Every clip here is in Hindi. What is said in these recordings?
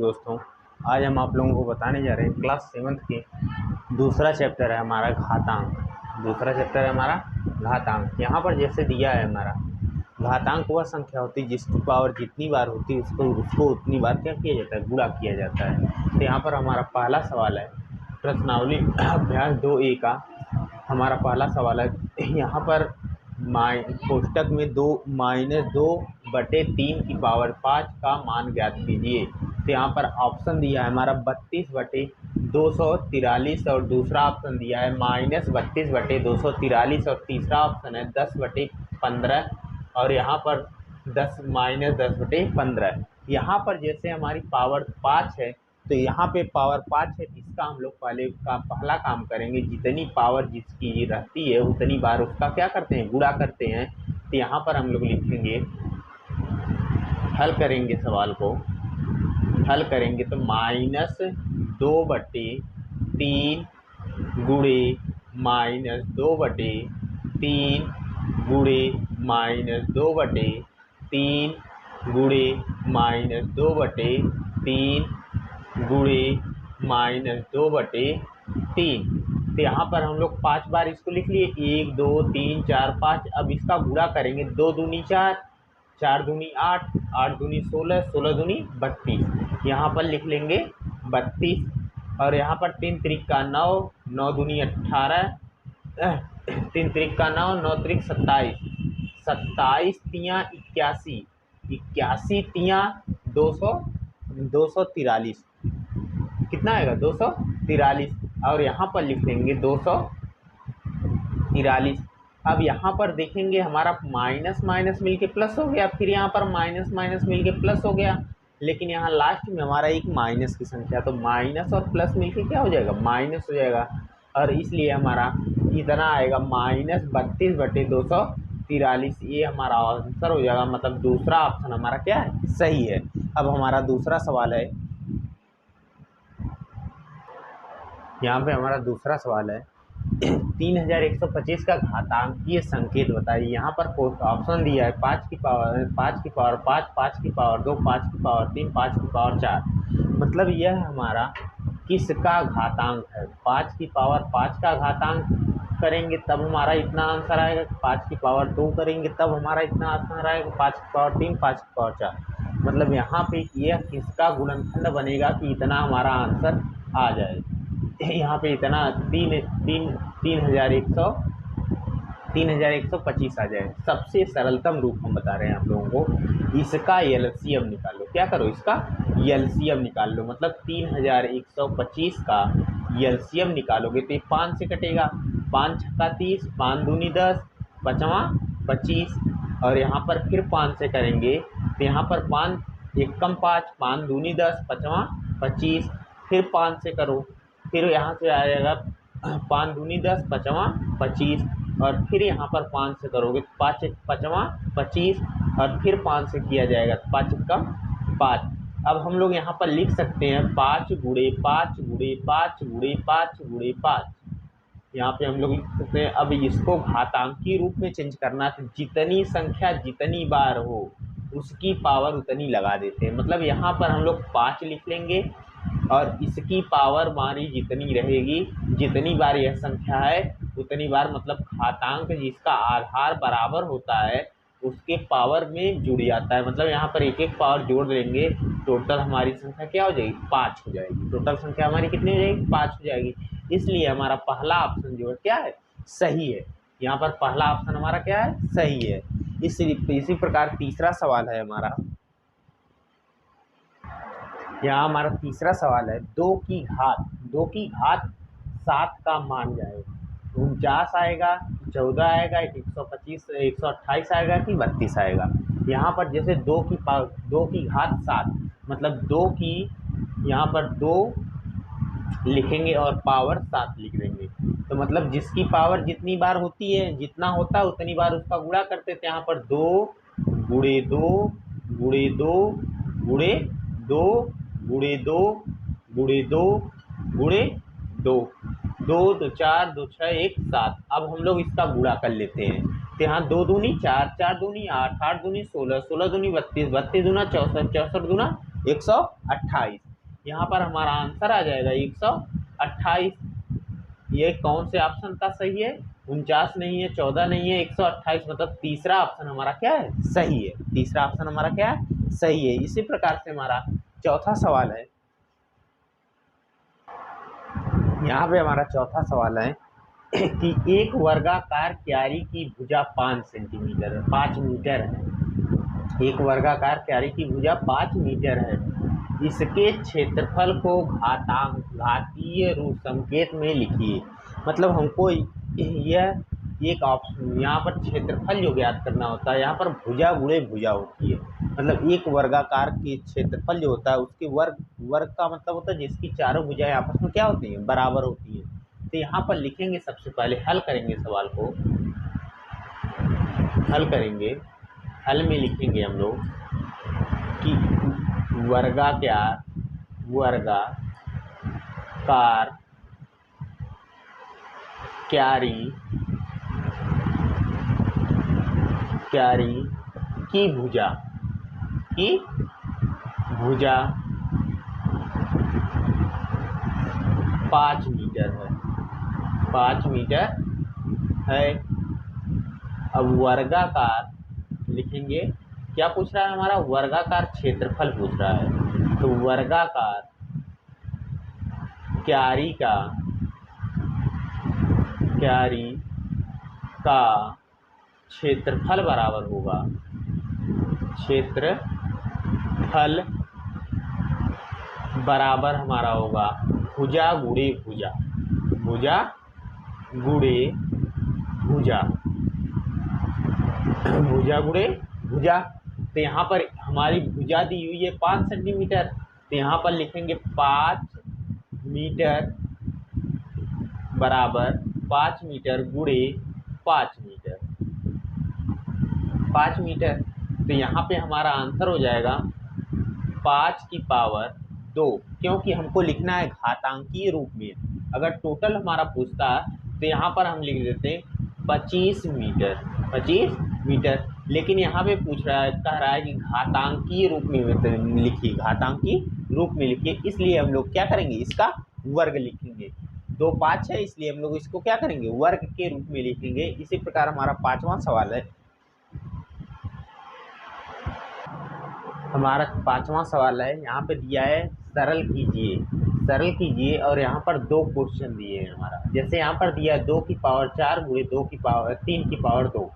दोस्तों, आज हम आप लोगों को बताने जा रहे हैं क्लास 7th के दूसरा चैप्टर है हमारा घातांक। दूसरा चैप्टर है हमारा घातांक। यहाँ पर जैसे दिया है हमारा घातांक वह संख्या होती है जिसकी पावर जितनी बार होती है उसको उतनी बार क्या किया जाता है, गुणा किया जाता है। तो यहाँ पर हमारा पहला सवाल है प्रश्नावली अभ्यास 2A का। हमारा पहला सवाल है यहाँ पर कोष्टक में -2/3 की पावर 5 का मान ज्ञात कीजिए। तो यहाँ पर ऑप्शन दिया है हमारा 32/243 और दूसरा ऑप्शन दिया है -32/243 और तीसरा ऑप्शन है 10/15 और यहाँ पर -10/15। यहाँ पर जैसे हमारी पावर 5 है तो यहाँ पे पावर 5 है, इसका हम लोग पहला काम करेंगे, जितनी पावर जिसकी रहती है उतनी बार उसका क्या करते हैं, गुणा करते हैं। तो यहाँ पर हम लोग लिखेंगे, हल करेंगे, सवाल को हल करेंगे तो -2/3 गुणे -2/3 गुणे -2/3 गुणे -2/3 गुणे -2/3। तो यहाँ पर हम लोग 5 बार इसको लिख लिए, 1 2 3 4 5। अब इसका गुणा करेंगे, 2 दूनी 4, 4 दूनी 8, 8 दूनी 16, 16 दूनी 32। यहाँ पर लिख लेंगे 32 और यहाँ पर 3 त्रिक का 9, 9 दूनी 18, 3 त्रिक का 9, 9 त्रिक 27, 27 तियाँ 81, 81 तियाँ 243। कितना आएगा, 243। और यहाँ पर लिख देंगे 243। अब यहाँ पर देखेंगे हमारा माइनस माइनस मिलके प्लस हो गया, फिर यहाँ पर माइनस माइनस मिलके प्लस हो गया, लेकिन यहाँ लास्ट में हमारा एक माइनस की संख्या, तो माइनस और प्लस मिलके क्या हो जाएगा, माइनस हो जाएगा। और इसलिए हमारा इतना आएगा -32/243। ये हमारा आंसर हो जाएगा, मतलब दूसरा ऑप्शन हमारा क्या है, सही है। अब हमारा दूसरा सवाल है, यहाँ पे हमारा दूसरा सवाल है 3125 का घातांकीय संकेत बताइए। यहाँ पर ऑप्शन दिया है 5 की पावर 5, 5 की पावर 2, 5 की पावर 3, 5 की पावर 4। मतलब यह हमारा किसका घातांक है, 5 की पावर 5 का घातांक करेंगे तब हमारा इतना आंसर आएगा, 5 की पावर 2 करेंगे तब हमारा इतना आंसर आएगा, 5 की पावर 3, 5 की पावर 4। मतलब यहाँ पे यह किसका गुणनखंड बनेगा कि इतना हमारा आंसर आ जाए। यहाँ पे इतना 3125 आ जाए। सबसे सरलतम रूप हम बता रहे हैं आप लोगों को, इसका एलसीएम निकालो। क्या करो, इसका एलसीएम निकाल लो। मतलब 3125 का एलसीएम निकालोगे तो 5 से कटेगा, 5 छक्का 30, 5 दूनी 10, 5वां 25। और यहाँ पर फिर 5 से करेंगे तो यहाँ पर 5 एकम 5, 5 दूनी 10, 5वां 25। फिर 5 से करो, फिर यहाँ से आ जाएगा 5 दूनी 10, 5वां 25। और फिर यहाँ पर 5 से करोगे 5वां 25 और फिर 5 से किया जाएगा 5 एकम 5। अब हम लोग यहाँ पर लिख सकते हैं 5 गुणे 5 गुणे 5 गुणे 5 गुणे 5। यहाँ पे हम लोग लिख सकते हैं। अब इसको घातांकी रूप में चेंज करना है, जितनी संख्या जितनी बार हो उसकी पावर उतनी लगा देते हैं। मतलब यहाँ पर हम लोग 5 लिख लेंगे और इसकी पावर हमारी जितनी रहेगी, जितनी बार यह संख्या है उतनी बार, मतलब घातांक जिसका आधार बराबर होता है उसके पावर में जुड़ जाता है। मतलब यहाँ पर एक एक पावर जोड़ देंगे, टोटल हमारी संख्या क्या हो जाएगी, 5 हो जाएगी। टोटल संख्या हमारी कितनी हो जाएगी, 5 हो जाएगी। इसलिए हमारा पहला ऑप्शन जो है क्या है, सही है। यहाँ पर पहला ऑप्शन हमारा क्या है, सही है। इसी प्रकार तीसरा सवाल है हमारा, यहाँ हमारा तीसरा सवाल है 2 की घात 7 का मान जाए। 49 आएगा, 14 आएगा, 125 128 आएगा कि 32 आएगा। यहाँ पर जैसे 2 की घात 7, मतलब 2 की यहाँ पर 2 लिखेंगे और पावर 7 लिख देंगे। तो मतलब जिसकी पावर जितनी बार होती है, जितना होता है उतनी बार उसका गुणा करते थे। यहाँ पर 2 गुणे 2 गुणे 2 गुणे 2 गुणे 2 गुणे 2 गुणे 2, 2 2 4 2 6 1 7। अब हम लोग इसका गुणा कर लेते हैं। तो यहाँ 2 दूनी 4, 4 दूनी 8, 8 दूनी 16, 16 दूनी 32, 32 दूना 64, 64 दूना 128। यहाँ पर हमारा आंसर आ जाएगा 128। ये कौन से ऑप्शन का सही है? 49 नहीं है, 14 नहीं है, 128, मतलब तीसरा ऑप्शन हमारा क्या है? सही है। तीसरा ऑप्शन हमारा क्या है? सही है। इसी प्रकार से हमारा चौथा सवाल है। यहाँ पे हमारा चौथा सवाल है कि एक वर्गाकार क्यारी की भुजा 5 मीटर है। एक वर्गाकार क्यारी की भुजा 5 मीटर है। इसके क्षेत्रफल को घातीय रूप संकेत में लिखिए। मतलब हमको यह एक ऑप्शन, यहाँ पर क्षेत्रफल जो ज्ञात करना होता है, यहाँ पर भुजा गुणे भुजा होती है। मतलब एक वर्गाकार के क्षेत्रफल जो होता है उसके वर्ग का मतलब होता है जिसकी चारों भुजाएं आपस में क्या होती हैं? बराबर होती है। तो यहाँ पर लिखेंगे, सबसे पहले हल करेंगे सवाल को, हल करेंगे। हल में लिखेंगे हम लोग कि वर्गाकार क्यारी की भुजा 5 मीटर है। 5 मीटर है। अब वर्गाकार लिखेंगे, क्या पूछ रहा है हमारा? वर्गाकार क्षेत्रफल पूछ रहा है। तो वर्गाकार क्यारी का क्षेत्रफल बराबर होगा, क्षेत्रफल बराबर हमारा होगा भुजा गुणे भुजा, भुजा गुणे भुजा, भुजा गुणे भुजा। तो यहाँ पर हमारी भुजा दी हुई है 5 सेंटीमीटर, तो यहाँ पर लिखेंगे 5 मीटर बराबर 5 मीटर गुणे 5 मीटर, 5 मीटर। तो यहाँ पे हमारा आंसर हो जाएगा 5 की पावर 2, क्योंकि हमको लिखना है घातांकीय रूप में। अगर टोटल हमारा पूछता तो यहाँ पर हम लिख देते 25 मीटर, 25 मीटर। लेकिन यहाँ पे पूछ रहा है, कह रहा है कि घातांकीय रूप में लिखिए, घातांकीय रूप में लिखिए। इसलिए हम लोग क्या करेंगे? इसका वर्ग लिखेंगे। 2 5 है, इसलिए हम लोग इसको क्या करेंगे? वर्ग के रूप में लिखेंगे। इसी प्रकार हमारा 5वां सवाल है। हमारा 5वां सवाल है, यहाँ पे दिया है सरल कीजिए, और यहाँ पर 2 क्वेश्चन दिए हैं हमारा। जैसे यहाँ पर दिया है 2 की पावर 4 गुणे 2 की पावर 3 की पावर 2,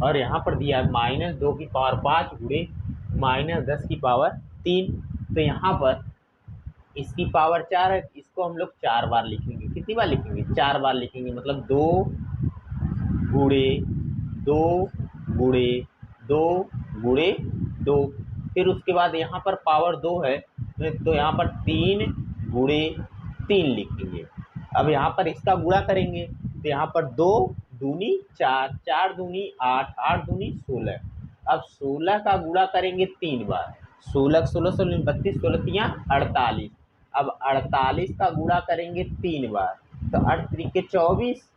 और यहाँ पर दिया है -2 की पावर 5 गुणे -10 की पावर 3। तो यहाँ पर इसकी पावर 4 है, इसको हम लोग 4 बार लिखेंगे। कितनी बार लिखेंगे? 4 बार लिखेंगे। मतलब 2 गुणे 2 गुणे 2 गुणे 2। फिर उसके बाद यहाँ पर पावर 2 है, तो यहाँ पर 3 गुणे 3 लिखेंगे। अब यहाँ पर इसका गुणा करेंगे, तो यहाँ पर 2 दूनी 4, 4 दूनी 8, 8 दूनी 16। अब 16 का गुणा करेंगे 3 बार, 16 16 16 32, 16 तियाँ 48। अब 48 का गुणा करेंगे 3 बार, तो 8 त्रिके 24,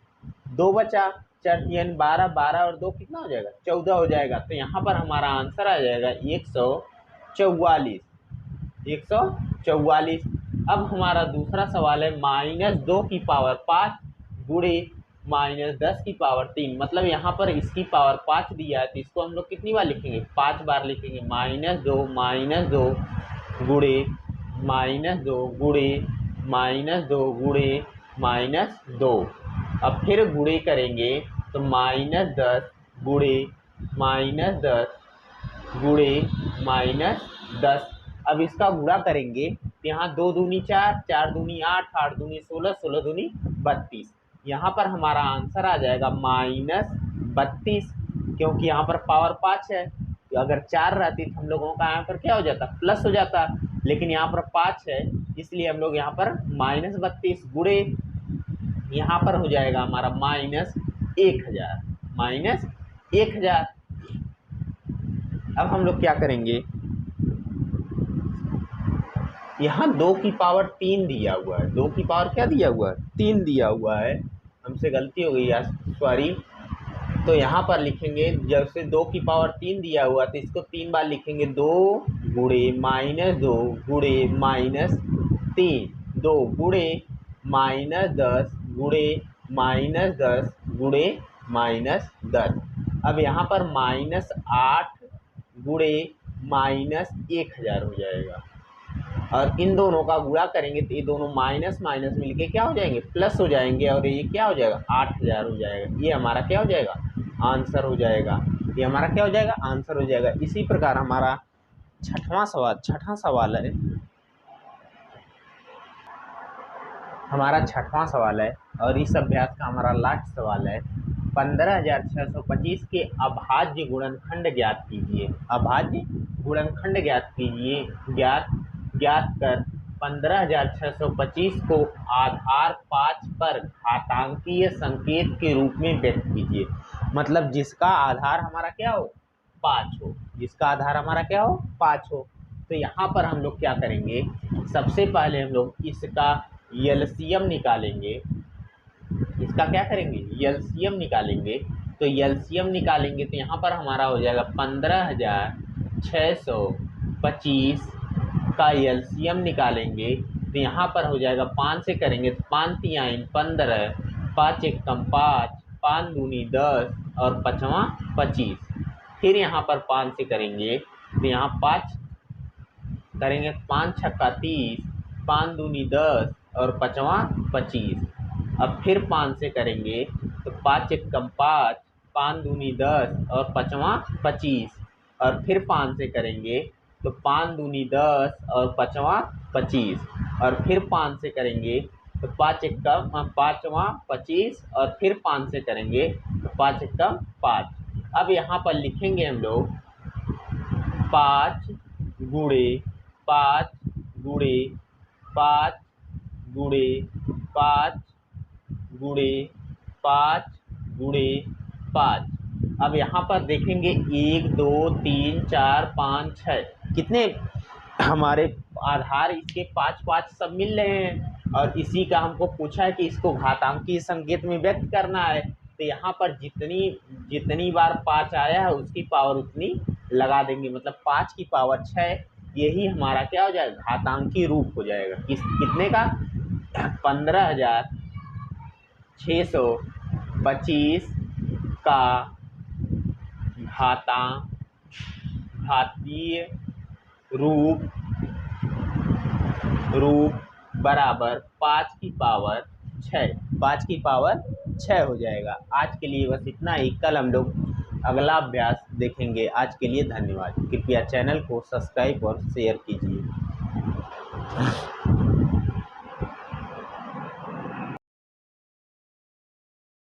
2 बचा, 4 तियाँ 12, 12 और 2 कितना हो जाएगा? 14 हो जाएगा। तो यहाँ पर हमारा आंसर आ जाएगा 144, 144। अब हमारा दूसरा सवाल है -2 की पावर 5 गुणे -10 की पावर 3। मतलब यहाँ पर इसकी पावर 5 दिया है, तो इसको हम लोग कितनी बार लिखेंगे? 5 बार लिखेंगे। -2 गुणे -2 गुणे -2 गुणे -2। अब फिर गुणे करेंगे तो -10 गुणे -10 गुणे -10। अब इसका गुणा करेंगे तो यहाँ 2 दूनी 4, 4 दूनी 8, 8 दूनी 16, 16 दूनी 32। यहाँ पर हमारा आंसर आ जाएगा -32, क्योंकि यहाँ पर पावर 5 है। तो अगर 4 रहती तो हम लोगों का यहाँ पर क्या हो जाता? प्लस हो जाता। लेकिन यहाँ पर 5 है, इसलिए हम लोग यहाँ पर -32 गुणे यहाँ पर हो जाएगा हमारा -1000, -1000। अब हम लोग क्या करेंगे? यहाँ 2 की पावर 3 दिया हुआ है। 2 की पावर क्या दिया हुआ है? 3 दिया हुआ है। हमसे गलती हो गई यार, सॉरी। तो यहाँ पर लिखेंगे, जब से 2 की पावर 3 दिया हुआ तो इसको 3 बार लिखेंगे। 2 गुणे -2 गुणे -3, 2 गुणे -10 गुणे -10 गुणे -10। अब यहाँ पर -8 गुणे -1000 हो जाएगा, और इन दोनों का गुणा करेंगे तो ये दोनों माइनस माइनस मिलके क्या हो जाएंगे, प्लस हो जाएंगे, और ये क्या हो जाएगा, 8000 हो जाएगा। ये हमारा क्या हो जाएगा, आंसर हो जाएगा। ये हमारा क्या हो जाएगा, आंसर हो जाएगा। इसी प्रकार हमारा छठा सवाल है, हमारा छठवां सवाल है, और इस अभ्यास का हमारा लास्ट सवाल है। 15625 के अभाज्य गुणनखंड ज्ञात कीजिए। अभाज्य गुणनखंड ज्ञात कीजिए। ज्ञात कर 15625 को आधार 5 पर घातांकीय संकेत के रूप में व्यक्त कीजिए। मतलब जिसका आधार हमारा क्या हो, 5 हो, जिसका आधार हमारा क्या हो, 5 हो। तो यहाँ पर हम लोग क्या करेंगे, सबसे पहले हम लोग इसका एलसीएम निकालेंगे। इसका क्या करेंगे, एलसीएम निकालेंगे। तो एलसीएम निकालेंगे तो यहाँ पर हमारा हो जाएगा 15625 का एलसीएम निकालेंगे तो यहाँ पर हो जाएगा 5 से करेंगे तो 5 तियाइन 15, 5 एकम 5, 5 दूनी 10 और 5वां 25। फिर यहाँ पर 5 से करेंगे तो यहाँ 5 करेंगे, 5 छक्का 30, 5 दूनी 10 और 5वां 25। अब फिर 5 से करेंगे तो 5 एकम 5, 5 दूनी 10 और 5वां 25। और फिर 5 से करेंगे तो 5 दूनी 10 और 5वां 25। और फिर 5 से करेंगे तो 5 एकम 5वां 25, और फिर 5 से करेंगे तो 5 एकम 5। अब यहाँ पर लिखेंगे हम लोग 5 गुणे 5 गुणे 5 गुणे 5 गुणे 5 गुणे 5। अब यहाँ पर देखेंगे 1 2 3 4 5 6 कितने हमारे आधार इसके 5 5 सब मिल रहे हैं, और इसी का हमको पूछा है कि इसको घातांकीय संकेत में व्यक्त करना है। तो यहाँ पर जितनी बार 5 आया है उसकी पावर उतनी लगा देंगे, मतलब 5 की पावर 6, यही हमारा क्या हो जाएगा, घातांकीय रूप हो जाएगा। कितने का, 15625 का घातीय रूप बराबर 5 की पावर 6, 5 की पावर 6 हो जाएगा। आज के लिए बस इतना ही, कल हम लोग अगला अभ्यास देखेंगे। आज के लिए धन्यवाद। कृपया चैनल को सब्सक्राइब और शेयर कीजिए।